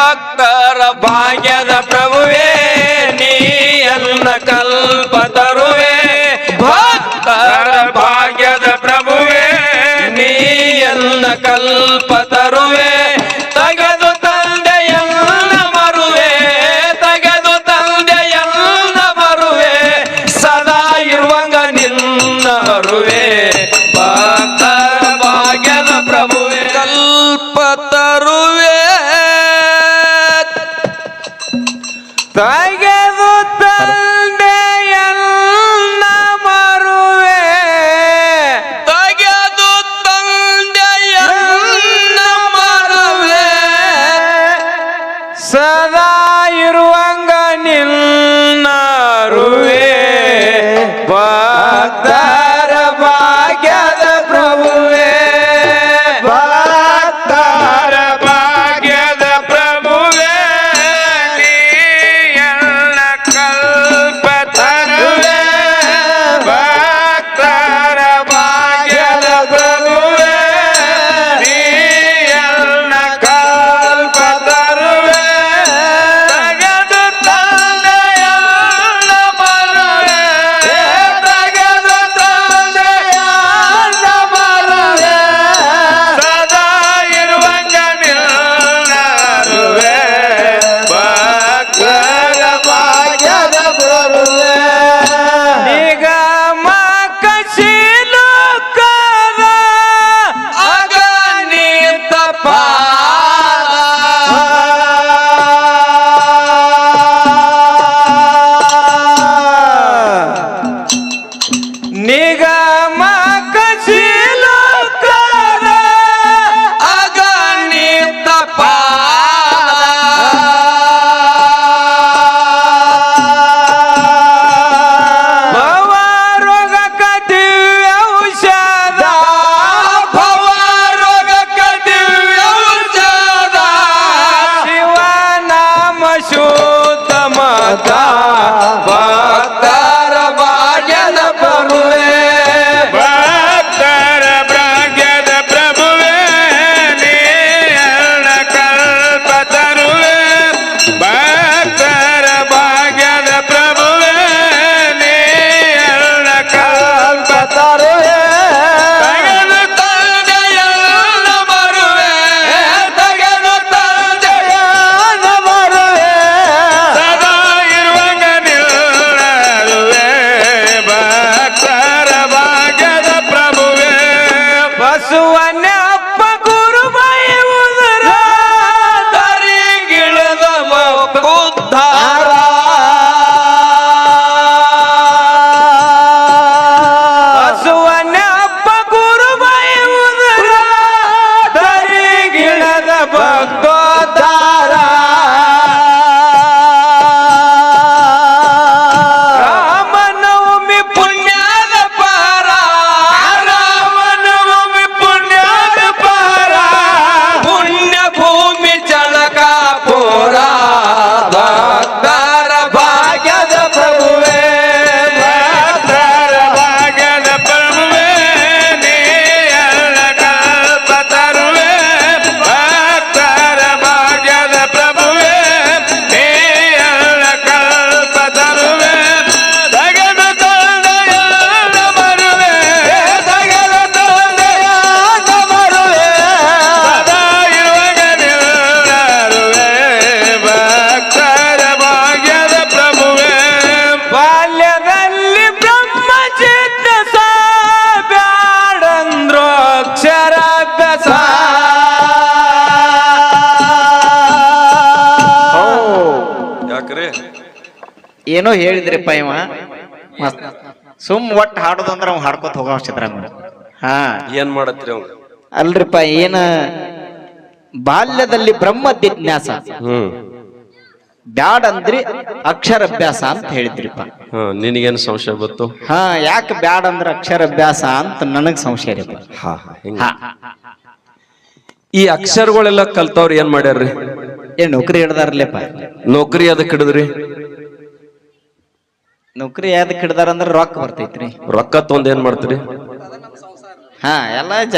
ಭಕ್ತರ ಭಾಗ್ಯದ ಪ್ರಭುವೇ ನೀ ಎಲ್ಲ ಕಲ್ಪ ತರುವೆ ಭಕ್ತರ ಭಾಗ್ಯದ ಪ್ರಭುವೇ ನೀ ಎಲ್ಲ ಕಲ್ಪ ತರುವೆ ತೆಗೆದು ತಂದೆಯನ್ನ ಮರುವೆ ತೆಗೆದು ತಂದೆಯನ್ನ ಮರುವೆ ಸದಾ ಇರುವಂಗ ನಿನ್ನ ಅರುವೆ ಭಕ್ತರ ಭಾಗ್ಯದ ಪ್ರಭುವೆ ಕಲ್ಪ ತರುವೆ ತೆಗೆದು ತಂದೆಯನ್ನ ಮರುವೆ ತೆಗೆದು ತಂದೆಯನ್ನ ಮರುವೆ ಸದಾ ಇರುವಂಗ ನಿನ್ನರುವೆ ಭಕ್ತರ ಭಾಗ್ಯದ ಪ್ರಭುವೆ ಭಕ್ತರ ಭಾಗ್ಯದ ಪ್ರಭುವೆ ನೀ ಎಲ್ಲ ಕಲ್ಪ ತರುವೆ ಭಕ್ತರ ಭಾಗ್ಯದ ಪ್ರಭುವೆ ನೀ ಎಲ್ಲ ಕಲ್ಪ ತರುವೆ ತೆಗೆದು ತಂದೆಯನ್ನ ಮರುವೆ ತೆಗೆದು ತಂದೆಯನ್ನ ಮರುವೆ ಸದಾ ಇರುವಂಗ ನಿನ್ನರುವೆ ಭಕ್ತರ ಭಾಗ್ಯದ ಪ್ರಭುವೆ ನಿಗಮ ಕಶೀಲುಕರ ಅಗಣಿತ ನಿಗಮ ಕಶೀಲುಕರ ಅಗಣಿತ ಭವರೋಗಕ ದಿವ್ಯ ಔಷಧ ಭವರೋಗಕ ದಿವ್ಯ ಔಷಧ ಶಿವನಾಮ ಶುದ್ಧ ಮತ ಭಕ್ತರ ಭಾಗ್ಯದ ಪ್ರಭುವೆ ಭಕ್ತರ ಭಾಗ್ಯದ ಪ್ರಭುವೆ ನೀ ಎಲ್ಲ ಕಲ್ಪ ತರುವೆ ಭಕ್ತರ ಭಾಗ್ಯದ ಪ್ರಭುವೆ ನೀ ಎಲ್ಲ ಕಲ್ಪ ತರುವೆ ತೆಗೆದು ತಂದೆಯನ್ನ ಮರುವೆ ತೆಗೆದು ತಂದೆಯನ್ನ ಮರುವೆ ಸದಾ ಇರುವಂಗ ನಿಲ್ಲರುವೆ ಭಕ್ತರ ಭಾಗ್ಯದ ಪ್ರಭುವೆ ಬಸವನ ಅಪ್ಪ ಗುರುಬೈ ಉದರ ತರಿಗಿಳದ ಉದ್ಧಾರ ಬಸವನ ಅಪ್ಪ ಗುರುಬೈ ಉದರ ತರಿಗಿಳದ ಭಕ್ತೋದ್ಧಾರ ರಾಮನವಮಿ ಪುಣ್ಯದ ಪಾರ ರಾಮನವಮಿ ಪುಣ್ಯದ ಪಾರ ಪುಣ್ಯ ಭೂಮಿ ಚಳಕಾಪುರ ಭಕ್ತರ ಭಾಗ್ಯದ ಪ್ರಭುವೆ ಭಕ್ತರ ಭಾಗ್ಯದ ಪ್ರಭುವೆ ನೀ ಎಲ್ಲ ಕಲ್ಪ ತರುವೆ ಭಕ್ತರ ಭಾಗ್ಯದ ಪ್ರಭುವೆ ನೀ ಎಲ್ಲ ಕಲ್ಪ ತರುವೆ ತೆಗೆದು ತಂದೆಯನ್ನ ಮರುವೆ ತೆಗೆದು ತಂದೆಯನ್ನ ಮರುವೆ ಸದಾ ಇರುವಾಗ ನಿಲ್ಲರುವೆ ಭಕ್ತರ ಭಾಗ್ಯದ ಪ್ರಭುವೆ ಬಾಲ್ಯದಲ್ಲಿ ಬ್ರಹ್ಮ ಜಿಜ್ಞಾಸ ಬ್ಯಾಡಂದ್ರು ಅಕ್ಷರಾಭ್ಯಾಸ ಯಾಕ್ರಿ ಏನೋ ಹೇಳಿದ್ರಿಪ್ಪ ಇವ ಮಸ್ತ್ ಸುಮ್ ಒಟ್ಟು ಹಾಡೋದಂದ್ರ ಅವ್ ಹಾಡ್ಕೊತ ಹೋಗೋ ಸಿದ್ರಾಮಯ್ಯ ಹಾ ಏನ್ ಮಾಡತ್ರಿ ಅವ್ನು ಅಲ್ರಿಪ್ಪ ಏನ ಬಾಲ್ಯದಲ್ಲಿ ಬ್ರಹ್ಮ ಜಿಜ್ಞಾಸ ಬ್ಯಾಡ್ ಅಂದ್ರಿ ಅಕ್ಷರಾಭ್ಯಾಸ ಅಂತ ಹೇಳಿದ್ರಿಪ್ಪ ನಿನಗೇನು ಸಂಶಯ ಬಂತು ಹಾ ಯಾಕೆ ಬ್ಯಾಡ್ ಅಂದ್ರ ಅಕ್ಷರಾಭ್ಯಾಸ ಅಂತ ನನಗ್ ಸಂಶಯ ರೀ ಹಾ ಈ ಅಕ್ಷರಗಳೆಲ್ಲ ಕಲ್ತವ್ರು ಏನ್ ಮಾಡ್ಯಾರ್ರಿ ಏನ್ ನೌಕರಿ ಹಿಡ್ದಾರ್ಲಿಪ್ಪ ನೌಕರಿ ಅದಕ್ಕೆ ಹಿಡಿದ್ರಿ ನೌಕರಿ ಯಾವ್ದಕ್ ಹಿಡ್ದಾರ ಅಂದ್ರ ರೊಕ್ಕ ಬರ್ತೈತ್ರಿ ರೊಕ್ಕ ತೊಂದ್ ಏನ್ ಮಾಡ್ತೀರಿ ಹಾ ಎಲ್ಲ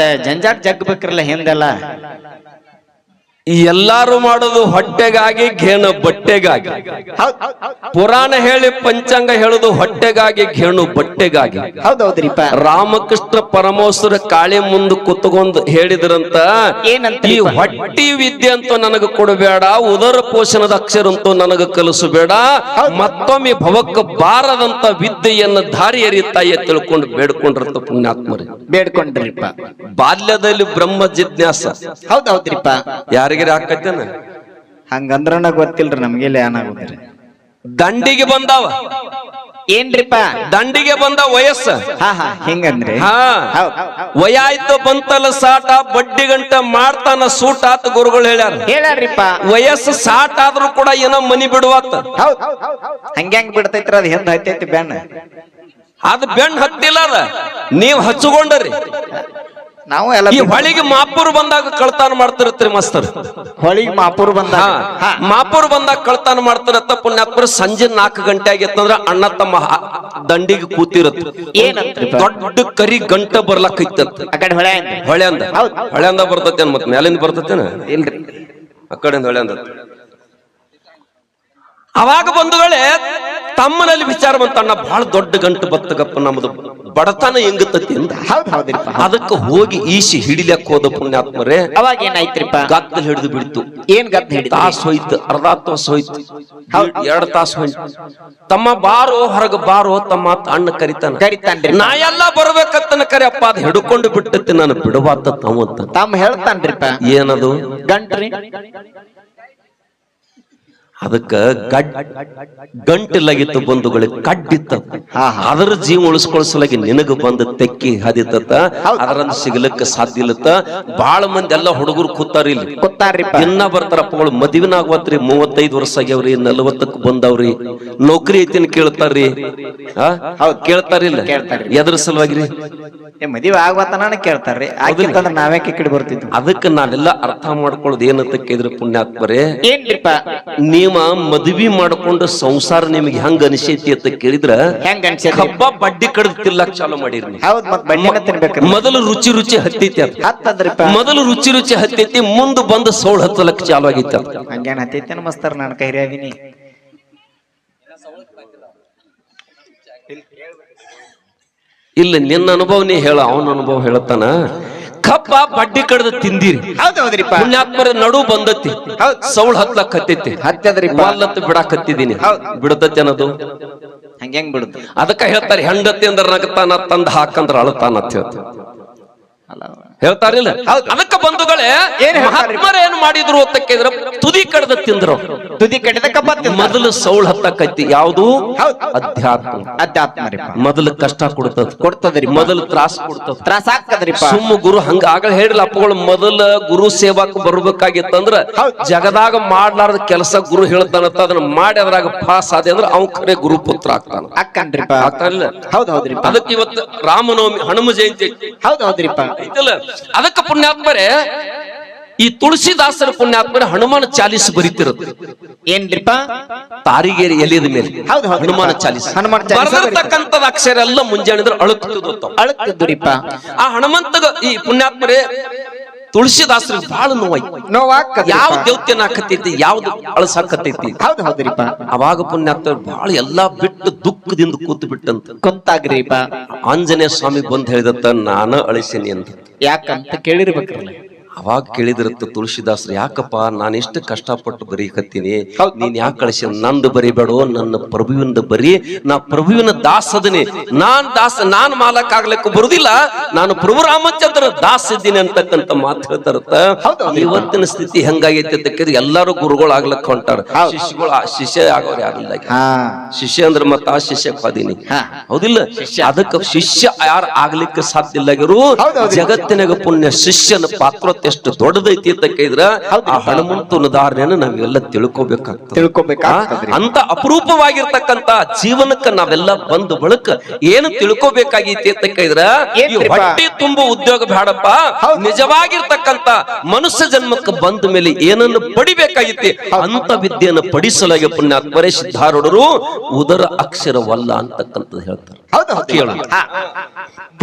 ಜಂಜಾಟ್ ಜಗ್ಬೇಕ್ರಲ್ಲ ಹಿಂದೆಲ್ಲ ಎಲ್ಲಾರು ಮಾಡೋದು ಹೊಟ್ಟೆಗಾಗಿ ಘೇಣು ಬಟ್ಟೆಗಾಗಿ. ಹೌದ್ ಪುರಾಣ ಹೇಳಿ ಪಂಚಾಂಗ ಹೇಳುದು ಹೊಟ್ಟೆಗಾಗಿ ಘೇಣು ಬಟ್ಟೆಗಾಗಿ. ಹೌದೌದ್ರಿಪ್ಪ. ರಾಮಕೃಷ್ಣ ಪರಮೋಸರ ಕಾಳಿ ಮುಂದೆ ಕುತ್ಕೊಂಡ್ ಹೇಳಿದ್ರಂತ, ಏನಂತ? ಈ ಹೊಟ್ಟಿ ವಿದ್ಯೆ ಅಂತೂ ನನಗ ಕೊಡಬೇಡ, ಉದರ ಪೋಷಣದ ಅಕ್ಷರ ಅಂತೂ ನನಗ ಕಲಿಸಬೇಡ, ಮತ್ತೊಮ್ಮೆ ಭವಕ್ಕ ಬಾರದಂತ ವಿದ್ಯೆಯನ್ನ ದಾರಿ ಎರಿತಾಯ ತಿಳ್ಕೊಂಡು ಬೇಡ್ಕೊಂಡ್ರಂತ ಪುಣ್ಯಾತ್ಮರಿ. ಬೇಡ್ಕೊಂಡ್ರಿಪ್ಪ. ಬಾಲ್ಯದಲ್ಲಿ ಬ್ರಹ್ಮ ಜಿಜ್ಞಾಸ. ಹೌದೌದ್ರಿಪ್ಪ. ಯಾರಿಗಾರ ಹಾಕತ್ತೇನ? ಹಂಗಂದ್ರನ ಗೊತ್ತಿಲ್ರಿ ನಮ್ಗೆ ಏನಾಗುದ್ರಿ. ದಂಡಿಗೆ ಬಂದಾವ. ಏನ್ರಿಪ್ಪ? ದಂಡಿಗೆ ಬಂದ ವಯಸ್ಸ. ಹಿಂಗಂದ್ರಿ. ವಯಾಯ್ತು ಬಂತಲ್ಲ ಸಾಟ, ಬಡ್ಡಿ ಗಂಟ ಮಾಡ್ತಾನ ಸೂಟ ಆತ ಗುರುಗಳು ಹೇಳ್ಯಾರ್ರಿಪ್ಪ. ವಯಸ್ಸು ಸಾಟ ಆದ್ರೂ ಕೂಡ ಏನೋ ಮನಿ ಬಿಡುವತ್ತ. ಹೌದ್ ಹಂಗ್ಯಾಂಗ್ ಬಿಡ್ತೈತ್ರ, ಅದ್ ಹೆಂಗ್ ಹತ್ತೈತಿ ಬೆಣ್ಣ. ಅದ್ ಬೆಣ್ಣ ಹತ್ತಿಲ್ಲ, ಅದ ನೀವ್ ಹಚ್ಚಿಕೊಂಡ್ರಿ. ನಾವು ಎಲ್ಲ ಈ ಹೊಳಿಗೆ ಮಾಪುರ್ ಬಂದಾಗ ಕಳ್ತಾನ ಮಾಡ್ತಿರತ್ರಿ ಮಸ್ತರ್. ಹೊಳಿಗೆ ಮಾಪುರ್ ಬಂದಾಗ ಮಾಪುರ್ ಬಂದಾಗ ಕಳ್ತಾನ ಮಾಡ್ತಿರತ್ತ ಪುಣ್ಯಾತ್ಮರ. ಸಂಜೆ 4 ಗಂಟೆ ಆಗಿತ್ತಂದ್ರ ಅಣ್ಣ ತಮ್ಮ ದಂಡಿಗೆ ಕೂತಿರತ್ತ. ಏನಂತ್ರಿಪ್ಪ? ದೊಡ್ಡ ಕರಿ ಗಂಟ ಬರ್ಲಕ್ಕೈತತ್. ಆ ಕಡೆ ಹೊಳೆ ಹೊಳೆಂದ ಹೊಳೆಂದ ಬರ್ತೇನ, ಮತ್ ಮೇಲಿಂದ ಬರ್ತೇನ ಇಲ್ರಿ, ಆ ಕಡೆಯಿಂದ ಹೊಳೆಂದ. ಅವಾಗ ಬಂಧುಗಳೇ ತಮ್ಮನಲ್ಲಿ ವಿಚಾರ ಬಂತಣ್ಣ, ಬಹಳ ದೊಡ್ಡ ಗಂಟು ಬತ್ತಗಪ್ಪ, ನಮ್ದು ಬಡತನ ಹೆಂಗತತಿ ಅಂತ. ಅದಕ್ಕೆ ಹೋಗಿ ಈಸಿ ಹಿಡಿಲಕ್ ಹೋದ ಪುಣ್ಯಾತ್ಮರೇ. ಅವಾಗ ಏನಾಯ್ತ್ರಿಪ್ಪ? ಗದ್ದಲ್ ಹಿಡಿದು ಬಿಡ್ತು. ಏನ್ ಗದ್ದ ಹಿಡಿದು? ತಾಸು ಹೋಯ್ತು, ಅರ್ಧ ತಾಸು ಹೋಯ್ತು, 2 ತಾಸು ಹೋಯ್ತು. ತಮ್ಮ ಬಾರೋ ಹೊರಗ ಬಾರೋ ತಮ್ಮ ಅಣ್ಣ ಕರಿತಾನ್ರಿ. ನಾ ಎಲ್ಲ ಬರ್ಬೇಕತ್ತನ ಕರೆ ಅಪ್ಪ, ಅದ್ ಹಿಡ್ಕೊಂಡು ಬಿಟ್ಟತಿ, ನಾನು ಬಿಡಬಾತ ತಮ್ಮ ಹೇಳ್ತಾನ್ರಿಪ್ಪ. ಏನದು? ಗಂಟ್ರಿ. ಅದಕ್ಕ ಗಂಟಿಲಾಗಿತ್ತು ಬಂಧುಗಳಿಗೆ, ಕಡ್ಡಿತ್ತ. ಅದರ ಜೀವ ಉಳಿಸ್ಕೊಳ್ಸಲಾಗಿ ನಿನಗ ಬಂದ ತೆಕ್ಕಿ ಹದಿತ್ತ. ಅದರನ್ನು ಸಿಗಲಕ್ಕ ಸಾಧ್ಯ ಇಲ್ಲತ್ತ. ಬಾಳ ಮಂದಿ ಎಲ್ಲಾ ಹುಡುಗರು ಕೂತಾರ ಇಲ್ಲಿ, ಇನ್ನ ಬರ್ತಾರಪ್ಪಗಳು. ಮದುವಿನ ಆಗವತ್ರಿ, 35 ವರ್ಷ ಆಗ್ಯಾವ್ರಿ, 40ಕ್ಕೆ ಬಂದವ್ರಿ, ನೌಕರಿ ಐತಿನ ಕೇಳ್ತಾರ್ರಿ. ಕೇಳ್ತಾರಿಲ್ಲ? ಎದ್ರ ಸಲುವಾಗಿರಿ? ಮದುವೆ ಆಗವತ್ತನ ಕೇಳ್ತಾರ್ರಿ. ಆಗಿತ್ತಂದ್ರ ನಾವ್ಯಾಕೆ ಕಿಡಿ ಬರ್ತಿದ್ವಿ. ಅದಕ್ಕೆ ನಾವೆಲ್ಲ ಅರ್ಥ ಮಾಡ್ಕೊಳ್ಳೋದು ಏನಂತ ಕೇಳಿದ್ರೆ ಪುಣ್ಯಾತ್ಮರೇ, ಏನ್ರಿಪ್ಪ? ನೀವು ಮದುವೆ ಮಾಡ್ಕೊಂಡು ಸಂಸಾರ ನಿಮ್ಗೆ ಹೆಂಗ ಅನಿಸೈತಿ ಅಂತ ಕೇಳಿದ್ರ, ಹಬ್ಬ ಬಡ್ಡಿ ಕಡ್ದು ತಿಲ್ಲಕ್ ಚಾಲು ಮಾಡಿರಿ. ಮೊದಲು ರುಚಿ ರುಚಿ ಹತ್ತೈತಿ ಅದು. ಮೊದಲು ರುಚಿ ರುಚಿ ಹತ್ತೈತಿ, ಮುಂದೆ ಬಂದು ಸೌಳ್ ಹತ್ತಲಕ್ ಚಾಲು ಆಗೈತಿ ಅದು. ಹಂಗೇನ್ ಹತ್ತೈತಿ ಮಸ್ತರ್, ನಾನು ಕೈರಿಯಾಗಿನಿ. ಇಲ್ಲ, ನಿನ್ನ ಅನುಭವ ನೀ ಹೇಳ, ಅವನ ಅನುಭವ ಹೇಳತ್ತಾನ. ಕಬ್ಬ ಬಡ್ಡಿ ಕಡ್ದು ತಿಂದಿರಿ. ಹೌದೌದ್ರಿಪ್ಪ. ಪುಣ್ಯಾತ್ಮರ ನಡು ಬಂದತಿ, ಸೌಳ್ ಹತ್ಲಕ್ ಹತ್ತೈತಿ. ವಾಲ್ಲತ್ತು ಬಿಡಾಕತ್ತಿದೀನಿ, ಬಿಡತತಿ ಅನ್ನೋದು ಹಂಗ್ಯಾಂಗ್ ಬಿಡುತ್ತೆ? ಅದಕ್ಕ ಹೇಳ್ತಾರೆ, ಹೆಂಡತಿ ಅಂದ್ರ ನಗತಾನ, ತಂದ ಹಾಕಂದ್ರ ಅಳತಾನ ಅಂತ ಹೇಳ್ತಾರಿಲ್ಲ. ಅದಕ್ಕ ಬಂಧುಗಳೇ, ಮಹಾತ್ಮರ ಏನ್ ಮಾಡಿದ್ರು ಅಂತ ಕೇಳಿದ್ರ, ತುದಿ ಕಡ್ದ ತಿಂದ್ರು. ತುದಿ ಕಡಿದ ಕಬ್ಬ ಮೊದಲು ಸೌಳ್ ಹತ್ತಕೈತಿ. ಯಾವುದು? ಅಧ್ಯಾತ್ಮ. ಮೊದಲು ಕಷ್ಟ ಕೊಡ್ತದ್ರಿ, ಮೊದಲು ತ್ರಾಸ ಕೊಡ್ತದ, ತ್ರಾಸ ಆಗ್ತದ್ರಿ. ಸುಮ್ಮ ಗುರು ಹಂಗ ಆಗಲ್ಲ ಹೇಳ್ರಿ ಅಪ್ಪಗಳು. ಮೊದಲ ಗುರು ಸೇವಾಕ್ ಬರ್ಬೇಕಾಗಿತ್ತಂದ್ರ ಜಗದಾಗ ಮಾಡ್ಲಾರ್ದ ಕೆಲಸ ಗುರು ಹೇಳ್ತಾನಂತ, ಅದನ್ನ ಮಾಡಿ ಅದ್ರಾಗ ಪಾಸ್ ಆದ ಅಂದ್ರ ಅವ್ ಖರೆ ಗುರು ಪುತ್ರ ಆಗ್ತಾನ. ಆಗ್ತಾನಿಲ್ಲ? ಹೌದೌದ್ರಿ. ಅದಕ್ಕೆ ಇವತ್ತು ರಾಮನವಮಿ, ಹನುಮ ಜಯಂತಿ. ಹೌದೌದ್ರಿಪ್ಪ. ಅದಕ್ಕೆ ಪುಣ್ಯಾತ್ಮರೇ, ಈ ತುಳಸಿದಾಸರ ಪುಣ್ಯಾತ್ಮರ ಹನುಮಾನ ಚಾಲೀಸ್ ಬರೀತಿರುತ್ತೆ. ಏನ್ರಿಪ್ಪ? ತಾರಿಗೇರಿ ಎಲೆದ ಮೇಲೆ ಹನುಮಾನ ಚಾಲೀಸ್ ಬರೆದಿರ್ತಕ್ಕಂಥದ ಅಕ್ಷರ ಎಲ್ಲ ಮುಂಜಾನೆ ಅಳುತ್ತಿದ್ದುರಿಪ್ಪ. ಆ ಹನುಮಂತಗ ಈ ಪುಣ್ಯಾತ್ಮರೇ ತುಳಸಿದಾಸರಿಗೆ ಬಹಳ ನೋವಾಯ್ತು. ಯಾವ ದೇವತೆನ ಹಾಕತೈತಿ, ಯಾವ್ದು ಅಳಸಾಕತೈತಿ. ಹೌದ್ರಿಪ್ಪ. ಅವಾಗ ಪುಣ್ಯಾತ್ಮ ಬಹಳ ಎಲ್ಲಾ ಬಿಟ್ಟು ದುಃಖದಿಂದ ಕೂತು ಬಿಟ್ಟಂತ ಕುಂತಾಗ್ರಿಪ್ಪ. ಆಂಜನೇಯ ಸ್ವಾಮಿ ಬಂದ್ ಹೇಳಿದತ್ತ, ನಾನು ಅಳಿಸೀನಿ ಅಂತ. ಯಾಕಂತ ಕೇಳಿರ್ಬೇಕ್ರಲ್ಲ. ಅವಾಗ ಕೇಳಿದ್ರತ್ತ ತುಳಸಿದಾಸರು, ಯಾಕಪ್ಪ ನಾನು ಎಷ್ಟು ಕಷ್ಟಪಟ್ಟು ಬರೀಕತ್ತೀನಿ, ನೀನ್ ಯಾಕೆ ಕಳಿಸಿ? ನಂದು ಬರಿಬೇಡ, ನನ್ನ ಪ್ರಭುವಿಂದ ಬರೀ. ನಾ ಪ್ರಭುವಿನ ದಾಸದನಿ, ನಾನ್ ಮಾಲಕ್ ಆಗ್ಲಿಕ್ಕೆ ಬರುದಿಲ್ಲ, ನಾನು ಪ್ರಭು ರಾಮಚಂದ್ರ ದಾಸ ಇದ್ದೀನಿ ಅಂತಕ್ಕಂತ ಮಾತು ಹೇಳ್ತಾರತ್ತ. ಇವತ್ತಿನ ಸ್ಥಿತಿ ಹೆಂಗಾಗೈತಿ ಅಂತ ಕೇಳಿದ್ರೆ, ಎಲ್ಲಾರು ಗುರುಗಳು ಆಗ್ಲಕ್ಕ ಹೊಂಟಾರ, ಶಿಷ್ಯಗಳು ಶಿಷ್ಯ ಆಗೋರು ಯಾರಿಲ್ಲ. ಶಿಷ್ಯ ಅಂದ್ರೆ ಮತ್ತ ಆ ಶಿಷ್ಯ ಖಾದೀನಿ, ಹೌದಿಲ್ಲ? ಅದಕ್ಕೆ ಶಿಷ್ಯ ಯಾರು ಆಗ್ಲಿಕ್ಕೆ ಸಾಧ್ಯ ಇಲ್ಲ. ಜಗತ್ತಿನಾಗ ಪುಣ್ಯ ಶಿಷ್ಯನ ಪಾತ್ರ ಎಷ್ಟು ದೊಡ್ಡದೈತಿ ಅಂತ ಕೇಳಿದ್ರ, ಆ ಹನುಮಂತನ ಉದಾಹರಣೆಯನ್ನು ನಾವೆಲ್ಲ ತಿಳ್ಕೊಬೇಕಾಗ್ತದೆ. ಅಂತ ಅಪರೂಪವಾಗಿರ್ತಕ್ಕಂತ ಜೀವನಕ್ಕೆ ನಾವೆಲ್ಲ ಬಂದು ಬಳಕ ಏನು ತಿಳ್ಕೊಬೇಕಾಗೈತಿ ಅಂತ ಕೇಳಿದ್ರ, ಈ ಹೊಟ್ಟೆ ತುಂಬ ಉದ್ಯೋಗ ಬೇಡಪ್ಪ, ನಿಜವಾಗಿರ್ತಕ್ಕಂತ ಮನುಷ್ಯ ಜನ್ಮಕ್ಕೆ ಬಂದ ಮೇಲೆ ಏನನ್ನು ಪಡಿಬೇಕಾಗಿತಿ ಅಂತ ವಿದ್ಯೆಯನ್ನು ಪಡಿಸಲಾಗಿ ಪುಣ್ಯಾತ್ಮರೇ ಸಿದ್ಧಾರೂಢರು ಉದರ ಅಕ್ಷರವಲ್ಲ ಅಂತಕ್ಕಂಥದ್ದು ಹೇಳ್ತಾರೆ. ಕೇಳ,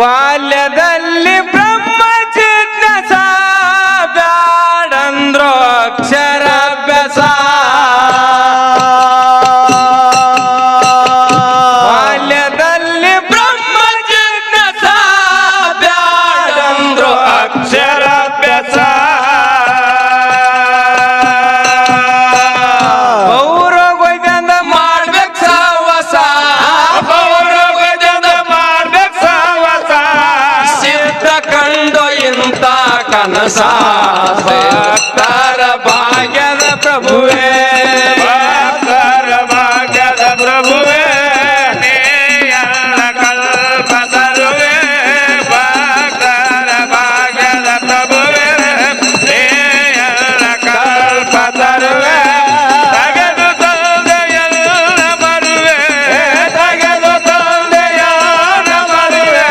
ಬಾಲ್ಯದಲ್ಲಿ ಬ್ರಹ್ಮ ಜಿಜ್ಞಾಸ ಬ್ಯಾಡಂತ ಬ್ಯಾಡಂದ್ರು ಅಕ್ಷರಾಭ್ಯಾಸ ಬಾಲ್ಯದಲ್ಲಿ ಬ್ರಹ್ಮ ಜಿಜ್ಞಾಸ ಬ್ಯಾಡಂದ್ರು ಅಕ್ಷರಾಭ್ಯಾಸ ಪೌರಗೊಯ್ದಂದ ಮಾಡ್ಬೇಕು ಸಾವಸ ಪೌರಗೊಯ್ದಂದ ಮಾಡ್ಬೇಕು ಸಾವಸ ಸಿದ್ಧ ಕಂಡು ಇಂಥ ಕನಸ ಭಕ್ತರ ಭಾಗ್ಯದ ಪ್ರಭುವೇ ಭಕ್ತರ ಭಾಗ್ಯದ ಪ್ರಭುವೇ ನೀಯಲ್ಲ ಕಲ್ಪ ತರುವೆ ಭಕ್ತರ ಭಾಗ್ಯದ ಪ್ರಭುವೇ ನೀಯಲ್ಲ ಕಲ್ಪ ತರುವೆ ತಗೆದು ತಂದೆಯಲ್ಲ ಬರುವೆ ತಗೆದು ತಂದೆಯಲ್ಲ ಬರುವೆ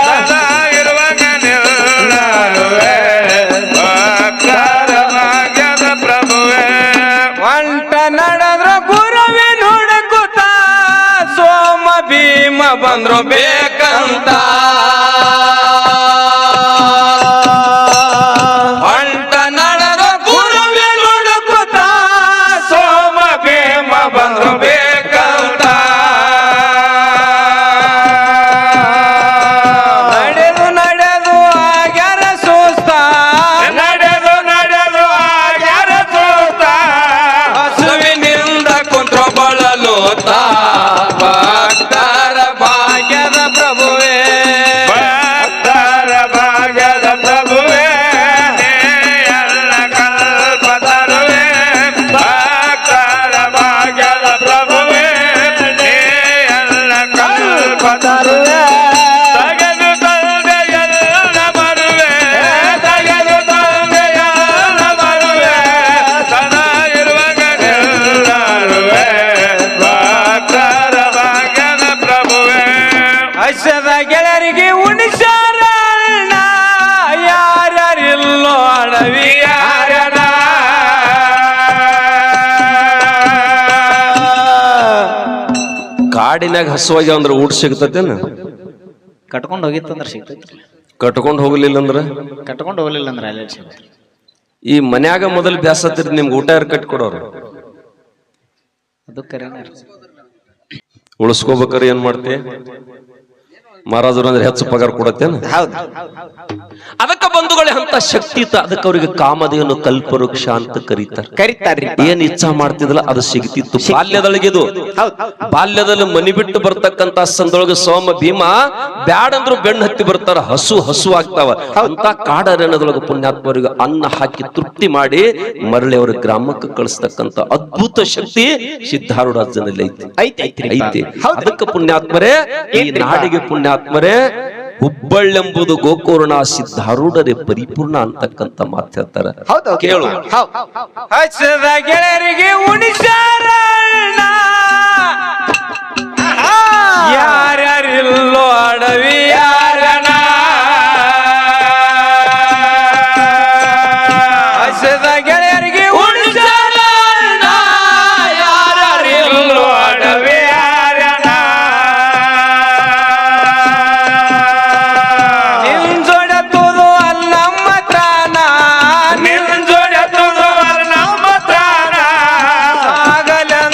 ಸದಾ ಇರುವಾಗ ನಿಲ್ಲುವೆ ಭಕ್ತರ ಭಾಗ್ಯದ ಪ್ರಭುವೇ ಒಂಟ ನಡೆದ್ರ ಗುರುವಿ ನುಡುಕುತ್ತ ಸೋಮ ಭೀಮ ಬಂದ್ರು ಬೇಕಂತ ಒಂಟ ನಡೆದ್ರ ಗುರುವಿ ನುಡುಕುತ್ತ ಸೋಮ ಭೀಮ ಬಂದ್ರು ಬೇಕಂತ ನಡೆದು ನಡೆದು ಆಗ್ಯಾರ ಸುಸ್ತ ನಡೆದು ನಡೆದು ಆಗ್ಯಾರ ಸುಸ್ತ ಹಸುವಿನಿಂದ ಕುಂತ್ರು ಬಳಲೋತ ಭಕ್ತರ ಭಾಗ್ಯದ ಪ್ರಭುವೇ ಭಕ್ತರ ಭಾಗ್ಯದ ಪ್ರಭುವೇ ಎಲ್ಲ ಕಲ್ಪ ತರುವೆ ಭಕ್ತರ ಭಾಗ್ಯದ ಪ್ರಭುವೇ ಎಲ್ಲ ಕಲ್ಪ ತರುವೆ ತಗೆದು ತಂದೆಯಲ್ಲ ಬರುವೆ ತಗೆದು ತಂದೆಯಲ್ಲ ಬರುವೆ ಸದಾ ಇರುವಾಗ ನಿಲ್ಲರುವೆ ಭಕ್ತರ ಭಾಗ್ಯದ ಪ್ರಭುವೇ ಹರ್ಷದ ಗೆಳೆಯರಿಗೆ ಉಣಿಸಾರ ಯಾರ್ಯಾರಿಲ್ಲೋ ಅಡವಿ ಯಾರ್ಯಾರ ಕಾಡಿನಾಗ ಹಸುವಾಗಿ ಅಂದ್ರೆ ಊಟ ಸಿಗ್ತತೇನ ಕಟ್ಕೊಂಡು ಹೋಗಿತ್ತಂದ್ರ ಸಿಗ್ತೈತಿ ಕಟ್ಕೊಂಡು ಹೋಗ್ಲಿಲ್ಲ ಅಂದ್ರ ಕಟ್ಕೊಂಡು ಹೋಗ್ಲಿಲ್ಲ ಅಂದ್ರೆ ಅಲ್ಲೇ ಸಿಗ್ತೈತಿ ಈ ಮನ್ಯಾಗ ಮೊದಲು ಬ್ಯಾಸತ್ತಿರ್ ನಿಮ್ಗೆ ಊಟ ಯಾರು ಕಟ್ಟಿ ಕೊಡೋರು ಅದು ಕರೆನ ಉಳಿಸ್ಕೋಬೇಕಾರೆ ಏನ್ ಮಾಡ್ತಿ ಮಹಾರಾಜರು ಅಂದ್ರೆ ಹೆಚ್ಚು ಪಗಾರ ಕೊಡತ್ತೇನ ಹೌದು ಅದಕ್ಕ ಬಂಧುಗಳೇ ಅಂತ ಶಕ್ತಿ ಇತ್ತ ಅದಕ್ಕೆ ಅವರಿಗೆ ಕಾಮಧೇನು ಕಲ್ಪವೃಕ್ಷ ಅಂತ ಕರೀತಾರೆ ಕರಿತಾರ್ರಿ ಏನ್ ಇಚ್ಛಾ ಮಾಡ್ತಿದ್ಲ ಅದು ಸಿಗ್ತಿತ್ತು ಬಾಲ್ಯದೊಳಗಿದು ಬಾಲ್ಯದಲ್ಲಿ ಮನಿ ಬಿಟ್ಟು ಬರ್ತಕ್ಕಂತ ಸಂದೊಳಗೆ ಸೋಮ ಭೀಮ ಬ್ಯಾಡಂದ್ರು ಬೆಣ್ಣು ಹತ್ತಿ ಬರ್ತಾರ ಹಸು ಹಸು ಆಗ್ತಾವ ಅಂತ ಕಾಡಾರಣ್ಯದೊಳಗೆ ಪುಣ್ಯಾತ್ಮರಿಗೆ ಅನ್ನ ಹಾಕಿ ತೃಪ್ತಿ ಮಾಡಿ ಮರಳಿ ಅವರ ಗ್ರಾಮಕ್ಕೆ ಕಳಿಸ್ತಕ್ಕಂತ ಅದ್ಭುತ ಶಕ್ತಿ ಸಿದ್ಧಾರೂಢಾಜನಲ್ಲಿ ಐತಿ ಐತಿ ಅದಕ್ಕೆ ಪುಣ್ಯಾತ್ಮರೇ ಈ ನಾಡಿಗೆ ಪುಣ್ಯಾತ್ಮರೇ ಹುಬ್ಬಳ್ಳೆಂಬುದು ಗೋಕರ್ಣ ಸಿದ್ಧಾರೂಢರೇ ಪರಿಪೂರ್ಣ ಅಂತಕ್ಕಂತ ಮಾತು ಹೇಳ್ತಾರ ಕೇಳು ಹರ್ಷದ ಗೆಳೆಯರಿಗೆ ಉಣಿಸಾರ ಯಾರ್ಯಾರಿಲ್ಲೋ ಅಡವಿ ಯಾರನ ಹರ್ಷದ ಗೆಳೆಯರಿಗೆ ಉಣಿಸಾರ ಯಾರ್ಯಾರಿಲ್ಲೋ ಅಡವಿ ಯಾರನ ನಿಂಜೊಡೆತುದು ಅಲ್ಲಮ್ಮ ತ್ರಾಣ ನಿಂಜೊಡೆತುದು ಅಲ್ಲಮ್ಮ ತ್ರಾಣ ಸಾಗಲೆಂದು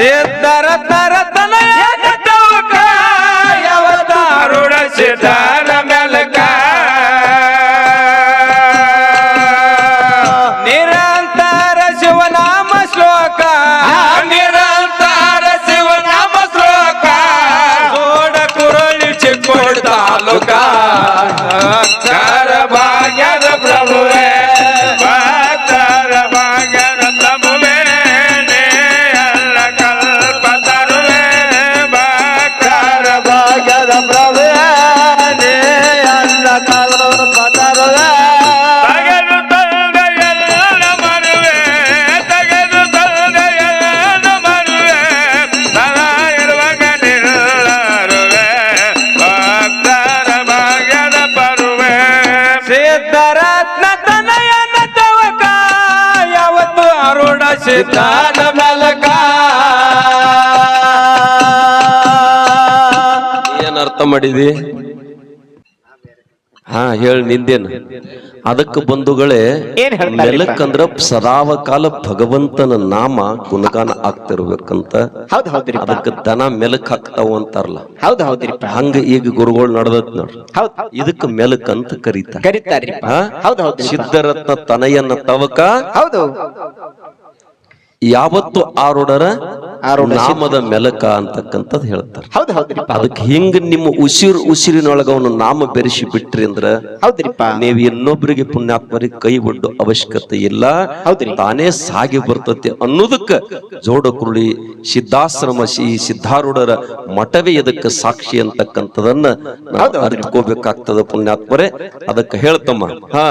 ಸಿದ್ಧರತ್ನರ ತನಯ ತವಕ ಯಾವತ್ತಾರುಡ ಸಿದ್ಧನ ಮೆಲಕ ನಿರಂತರ ಶಿವನಾಮ ಶ್ಲೋಕ ನಿರಂತರ ಶಿವನಾಮ ಶ್ಲೋಕ ಜೋಡ ಕುರಳಿ ಚಿಕ್ಕೋಡ ತಾಲೂಕ ಭಕ್ತರ ಭಾಗ್ಯದ ಪ್ರಭುವೇ ಭಕ್ತರ ಭಾಗ್ಯದ ಪ್ರಭುವೇ ನೇ ಅಲ್ಲ ಕಲ್ಪತರುವೆ ಭಕ್ತರ ಭಾಗ್ಯದ ಪ್ರಭುವೇ ನೇ ಅಲ್ಲ ಕಲ್ಪತರುವೆ ತಗೆದು ತಂದೆಯಲ್ಲ ಮರುವೆ ತಗೆದು ತಂದೆಯಲ್ಲ ಮರುವೆ ಸದಾ ಇರುವಾಗ ನಿಲ್ಲರುವೆ ಭಕ್ತರ ಭಾಗ್ಯದ ಪರುವೆ ಸಿದ್ಧರತ್ನ ತನಯನ ತವಕ ಯಾವತ್ತು ಅರುಣ ಸಿದ್ಧಾನ ಮಲಕ ಏನ್ ಅರ್ಥ ಮಾಡಿದಿ? ಹಾ ಹೇಳಿ ನಿಂದೇನು? ಅದಕ್ಕೆ ಬಂಧುಗಳೇ, ಏನ್ ಹೇಳ್ತಾರೆ? ಮೆಲಕಂದ್ರ ಸದಾವ ಕಾಲ ಭಗವಂತನ ನಾಮ ಗುಣಗಾನ ಆಗ್ತಿರ್ಬೇಕಂತ. ಹೌದ್ ಹೌದ್ರಿ ಅದಕ್ಕೆ ದನ ಮೆಲಕ್ ಹಾಕ್ತಾವ ಅಂತಾರಲ್ಲ, ಹೌದ್ ಹೌದ್ರಿಪ್ಪ ಹಂಗ ಈಗ ಗುರುಗಳು ನಡೆದತ್ ನೋಡ್ರಿ. ಹೌದ್ ಇದಕ್ಕೆ ಮೆಲಕ್ ಅಂತ ಕರೀತಾರೆ. ಕರೀತಾರ್ರಿಪ್ಪ ಹಾ? ಹೌದ್ ಹೌದ್ರಿ ಸಿದ್ಧರತ್ನ ತನಯನ ತವಕ ಹೌದು ಯಾವತ್ತು ಆರುಡರ ಆರುಡ ನಾಮದ ಮೆಲಕ ಅಂತಕ್ಕಂಥದ್ದು ಹೇಳ್ತಾರೆ. ಹೌದ್ ಹೌದ್ರಿಪ್ಪ ಅದಕ್ಕೆ ಹಿಂಗ ನಿಮ್ಮ ಉಸಿರಿನೊಳಗ ಅವನು ನಾಮ ಬೆರೆಸಿ ಬಿಟ್ರಿ ಅಂದ್ರ ಹೌದ್ರಿಪ್ಪ ನೀವು ಇನ್ನೊಬ್ಬರಿಗೆ ಪುಣ್ಯಾತ್ಮರಿಗೆ ಕೈ ಒಡ್ಡು ಅವಶ್ಯಕತೆ ಇಲ್ಲ, ಹೌದ್ರಿ. ತಾನೇ ಸಾಗಿ ಬರ್ತತಿ ಅನ್ನೋದಕ್ಕ ಜೋಡ ಕುರುಳಿ ಸಿದ್ಧಾಶ್ರಮ ಸಿದ್ಧಾರೂಢರ ಮಠವೇ ಇದಕ್ಕೆ ಸಾಕ್ಷಿ ಅಂತಕ್ಕಂಥದನ್ನ ನಾವು ಅರಿತುಕೋಬೇಕಾಗ್ತದ ಪುಣ್ಯಾತ್ಮರೇ. ಅದಕ್ಕೆ ಹೇಳ್ತಮ್ಮ. ಹಾ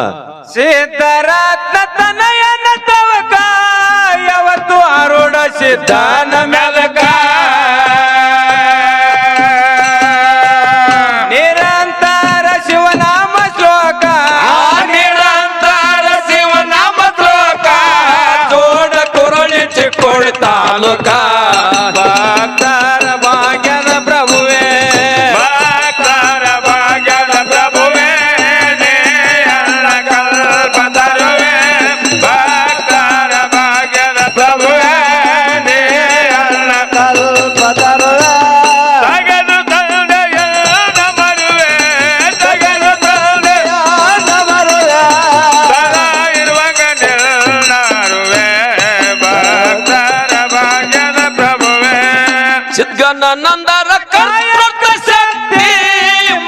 ಸಿದ್ಧರತ್ನ ತನಯನ ತವಕ ಯಾವತ್ತು ಆರುಡ ಸಿದ್ಧಾನ ಮೆಲಕ ನಿರಂತರ ಶಿವನಾಮ ಶ್ಲೋಕ ನಿರಂತರ ಶಿವನಾಮ ಶ್ಲೋಕ ಜೋಡ ಕುರಳಿ ಚಿಕ್ಕೋಡ ತಾಲೂಕ ಭಕ್ತರ ಭಾಗ್ಯದ ಪ್ರಭುವೇ ಭಕ್ತರ ಭಾಗ್ಯದ ಪ್ರಭುವೇ ನೇ ಅಲ್ಲ ಕಲ್ಪತರುವೆ ಭಕ್ತರ ಭಾಗ್ಯದ ಪ್ರಭುವೇ ನೇ ಅಲ್ಲ ಕಲ್ಪತರುವೆ ತಗೆದು ತಂದೆಯನ್ನ ಮರುವೆ ತಗೆದು ತಂದೆಯನ್ನ ಮರುವೆ ಸದಾ ಇರುವಾಗ ನಿಲ್ಲರುವೆ ಭಕ್ತರ ಭಾಗ್ಯದ ಪ್ರಭುವೇ ಸಿದ್ಧಗಣಾನಂದರ ಕಾಯಕ ಶಕ್ತಿ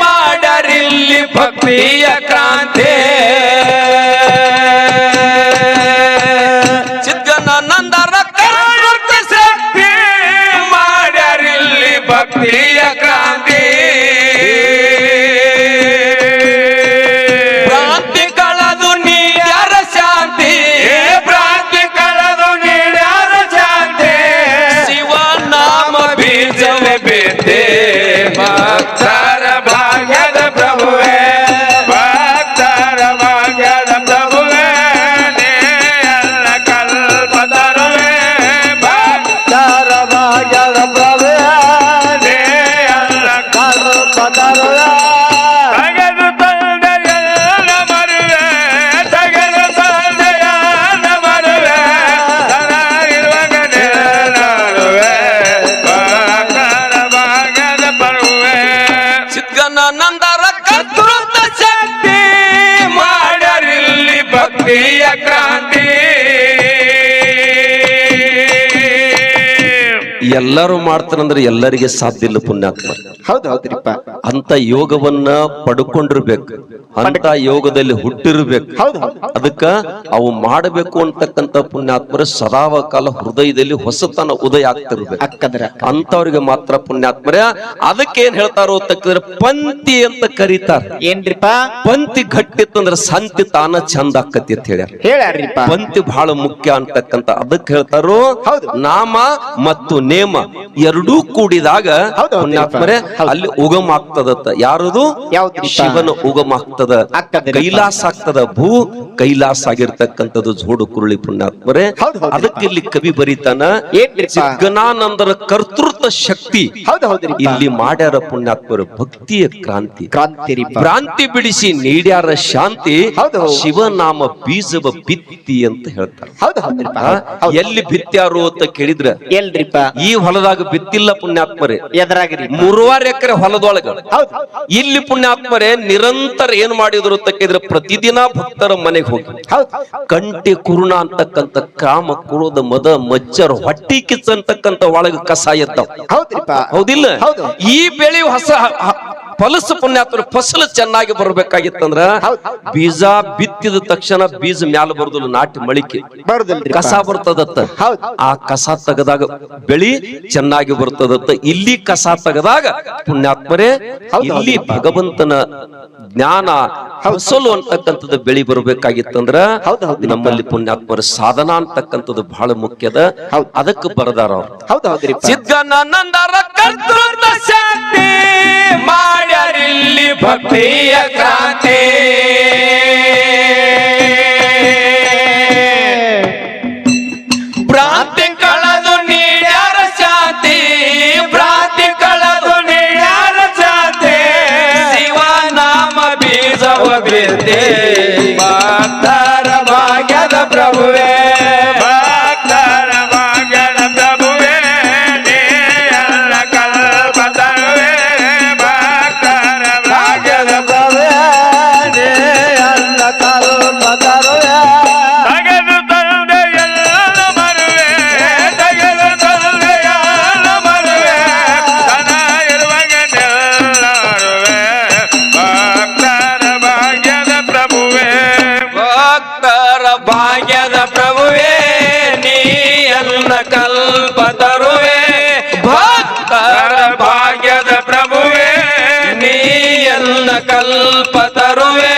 ಮಾಡರಿಲ್ಲಿ ಭಕ್ತಿಯ ಕ್ರಾಂತಿ ಸಿದ್ಧಗಣಾನಂದರ ಕಾಯಕ ಶಕ್ತಿ ಮಾಡರಿಲ್ಲಿ ಭಕ್ತಿಯ ಕ್ರಾಂತಿ ಭ್ರಾಂತಿ ಕಳೆದು ನೀಡ್ಯಾರ ಶಾಂತಿ ಭ್ರಾಂತಿ ಕಳೆದು ನೀಡ್ಯಾರ ಶಾಂತಿ ಶಿವನಾಮ ಬೀಜವೇ ಬಿದ್ದೆ ಭಕ್ತರ ಭಾಗ್ಯದ ಪ್ರಭುವೇ ಭಕ್ತರ ಭಾಗ್ಯದ ಪ್ರಭುವೇ ನೇ ಅಲ್ಲ ಕಲ್ಪತರುವೆ ಭಕ್ತರ ಭಾಗ್ಯದ ಪ್ರಭುವೇ ನೇ ಅಲ್ಲ ಕಲ್ಪತರುವೆ ತಗೆದು ತಂದೆಯನ್ನ ಮರುವೆ ತಗೆದು ತಂದೆಯನ್ನ ಮರುವೆ ಸದಾ ಇರುವಾಗ ನಿಲ್ಲರುವೆ ಭಕ್ತರ ಭಾಗ್ಯದ ಪರುವೆ ಸಿದ್ಧಗಣಾನಂದರ ಕರ್ತೃತ್ವ ಶಕ್ತಿ ಮಾಡರಿಲ್ಲಿ ಭಕ್ತಿಯ ಕ್ರಾಂತಿ ಎಲ್ಲರೂ ಮಾಡ್ತಾರಂದ್ರೆ ಎಲ್ಲರಿಗೆ ಸಾಧ್ಯ ಇಲ್ಲ ಪುಣ್ಯಾತ್ಮ. ಹೌದ್ ಹೌದ್ರಿಪ್ಪ ಅಂತ ಯೋಗವನ್ನ ಪಡ್ಕೊಂಡಿರ್ಬೇಕು, ಅಂತ ಯೋಗದಲ್ಲಿ ಹುಟ್ಟಿರ್ಬೇಕು. ಹೌದ್ ಹೌದ್ ಅದಕ್ಕ ಅವು ಮಾಡಬೇಕು ಅಂತಕ್ಕಂತ ಪುಣ್ಯಾತ್ಮರ ಸದಾವ ಕಾಲ ಹೃದಯದಲ್ಲಿ ಹೊಸತನ ಉದಯ ಆಗ್ತಿರ್ಬೇಕು. ಅಕ್ಕಂದ್ರ ಅಂತವ್ರಿಗೆ ಮಾತ್ರ ಪುಣ್ಯಾತ್ಮರ. ಅದಕ್ಕೆ ಏನ್ ಹೇಳ್ತಾರೋ ಅಂತಂದ್ರೆ ಪಂಕ್ತಿ ಅಂತ ಕರೀತಾರ. ಏನ್ರಿಪ್ಪ ಪಂಕ್ತಿ ಗಟ್ಟಿತ್ತಂದ್ರ ಸಂತಿ ತಾನ ಚಂದ ಆಕತಿ ಅಂತ ಹೇಳ್ಯಾರ. ಹೇಳ್ಯಾರ್ರಿಪ್ಪ ಪಂಕ್ತಿ ಬಹಳ ಮುಖ್ಯ ಅಂತಕ್ಕಂತ ಅದಕ್ಕೆ ಹೇಳ್ತಾರೋ ಹೌದು. ನಾಮ ಮತ್ತು ನೇಮ ಎರಡೂ ಕೂಡಿದಾಗ ಹೌದು, ಹೌದು. ಪುಣ್ಯಾತ್ಮರೇ ಅಲ್ಲಿ ಉಗಮ ಆಗ್ತದತ್ತ. ಯಾರದು? ಯಾವ್ದ್ರಿಪ್ಪ? ಶಿವನ ಉಗಮ ಆಗ್ತದ, ಆಗ್ತದೆ. ಕೈಲಾಸ ಆಗ್ತದ. ಭೂ ಕೈಲಾಸ ಆಗಿರ್ತಕ್ಕಂಥದ್ದು ಜೋಡು ಕುರುಳಿ ಪುಣ್ಯಾತ್ಮರೇ. ಹೌದು, ಹೌದು. ಅದಕ್ಕೆ ಇಲ್ಲಿ ಕವಿ ಬರೀತಾನ, ಏನ್ರಿಪ್ಪ? ಚಿದ್ಗನಾನಂದರ ಕರ್ತೃತ್ವ ಶಕ್ತಿ ಹೌದು ಹೌದ್ರಿ ಇಲ್ಲಿ ಮಾಡ್ಯಾರ ಪುಣ್ಯಾತ್ಮರು. ಭಕ್ತಿಯ ಕ್ರಾಂತಿ, ಕ್ರಾಂತಿ ರೀ ಭ್ರಾಂತಿ ಬಿಡಿಸಿ ನೀಡ್ಯಾರ ಶಾಂತಿ. ಹೌದು, ಹೌದು. ಶಿವನಾಮ ಬೀಜವ ಬಿತ್ತಿ ಅಂತ ಹೇಳ್ತಾರೆ. ಹೌದು ಹೌದ್ರಿಪ್ಪ. ಎಲ್ಲಿ ಬಿತ್ಯಾರು ಅಂತ ಕೇಳಿದ್ರ, ಎಲ್ರಿಪ್ಪ? ಈ ಹೊಲದಾಗ ಬಿತ್ತಿಲ್ಲ ಪುಣ್ಯಾತ್ಮರೇ. ಎದ್ರಾಗ್ರಿ? 3.5 ಎಕರೆ ಹೊಲದೊಳಗ. ಹೌದು. ಇಲ್ಲಿ ಪುಣ್ಯಾತ್ಮರೇ ನಿರಂತರ ಏನ್ ಮಾಡಿದ್ರು ಅಂತ ಕೇಳಿದ್ರೆ, ಪ್ರತಿದಿನ ಭಕ್ತರ ಮನೆಗೆ ಹೋಗಿ ಹೌದು. ಕಂಟೆ ಕುರುಣ ಅಂತಕ್ಕಂಥ ಕಾಮ ಕ್ರೋಧ ಮದ ಮಜ್ಜರ ಹೊಟ್ಟಿ ಕಿಚ್ಚ ಅಂತಕ್ಕಂಥ ಒಳಗ ಕಸ ಎದ್ದಾವ. ಹೌದ್ರಿಪ್ಪ. ಹೌದಿಲ್ಲ? ಹೌದು. ಈ ಬೆಳೆ ಹೊಸ ಫಲಸ ಪುಣ್ಯಾತ್ಮರು ಫಸಲು ಚೆನ್ನಾಗಿ ಬರ್ಬೇಕಾಗಿತ್ತಂದ್ರ ಬೀಜ ಬಿತ್ತಿದ ತಕ್ಷಣ ಬೀಜ ಮ್ಯಾಲ ಬರುದಿಲ್ಲ, ನಾಟಿ ಮಳಿಕೆ ಬರುದಿಲ್ರಿ. ಕಸ ಬರ್ತದತ್ತ. ಹೌದು. ಆ ಕಸ ತೆಗದಾಗ ಬೆಳಿ ಚೆನ್ನಾಗಿ ಬರ್ತದತ್ತ. ಇಲ್ಲಿ ಕಸ ತೆಗದಾಗ ಪುಣ್ಯಾತ್ಮರೇ ಇಲ್ಲಿ ಭಗವಂತನ ಜ್ಞಾನ ಫಸಲು ಅಂತಕ್ಕಂಥದ್ದು ಬೆಳಿ ಬರ್ಬೇಕಾಗಿತ್ತಂದ್ರ ಹೌದು, ಹೌದು. ನಮ್ಮಲ್ಲಿ ಪುಣ್ಯಾತ್ಮರ ಸಾಧನ ಅಂತಕ್ಕಂಥದ್ದು ಬಹಳ ಮುಖ್ಯದ. ಹೌದು. ಅದಕ್ಕೆ ಬರದಾರ ಅವ್ರು. ಹೌದು ಹೌದ್ರಿಪ್ಪ. ಸಿದ್ಧನಾನಂದರ ಕರ್ತೃತ್ವ ಶಕ್ತಿ ಮಾಡ್ಯಾರಿಲ್ಲಿ ಭಕ್ತಿಯ ಕ್ರಾಂತಿ. ಭ್ರಾಂತಿ ಕಳೆದು ನೀಡ್ಯಾರ ಶಾಂತಿ, ಭ್ರಾಂತಿ ಕಳೆದು ನೀಡ್ಯಾರ ಶಾಂತಿ. ಶಿವನಾಮ ಬೀಜವ ಬಿತ್ತಿ ಭಕ್ತರ ಭಾಗ್ಯದ ಪ್ರಭುವೇ, ಭಕ್ತರ ಭಾಗ್ಯದ ಪ್ರಭುವೇ, ನೀ ಎಲ್ಲ ಕಲ್ಪ ತರುವೆ. ಭಕ್ತರ ಭಾಗ್ಯದ ಪ್ರಭುವೇ, ನೀ ಎಲ್ಲ ಕಲ್ಪ ತರುವೆ. ತಗೆದು ತಂದೆ ಎಲ್ಲ ಬರುವೆ, ತಗೆದು ತಂದೆ ಎಲ್ಲ ಬರುವೆ. ತನ ಇರುವಾಗನೆಲ್ಲ ಬರುವೆ. ಭಕ್ತರ ಭಾಗ್ಯದ ಪ್ರಭುವೇ, ಭಕ್ತರ ಭಾಗ್ಯದ ಪ್ರಭುವೇ, ನೀ ಎಲ್ಲ ಕಲ್ಪ ತರುವೆ. ಭಕ್ತರ ಭಾಗ್ಯದ ಪ್ರಭುವೇ, ನೀ ಎಲ್ಲ ಕಲ್ಪ ತರುವೆ.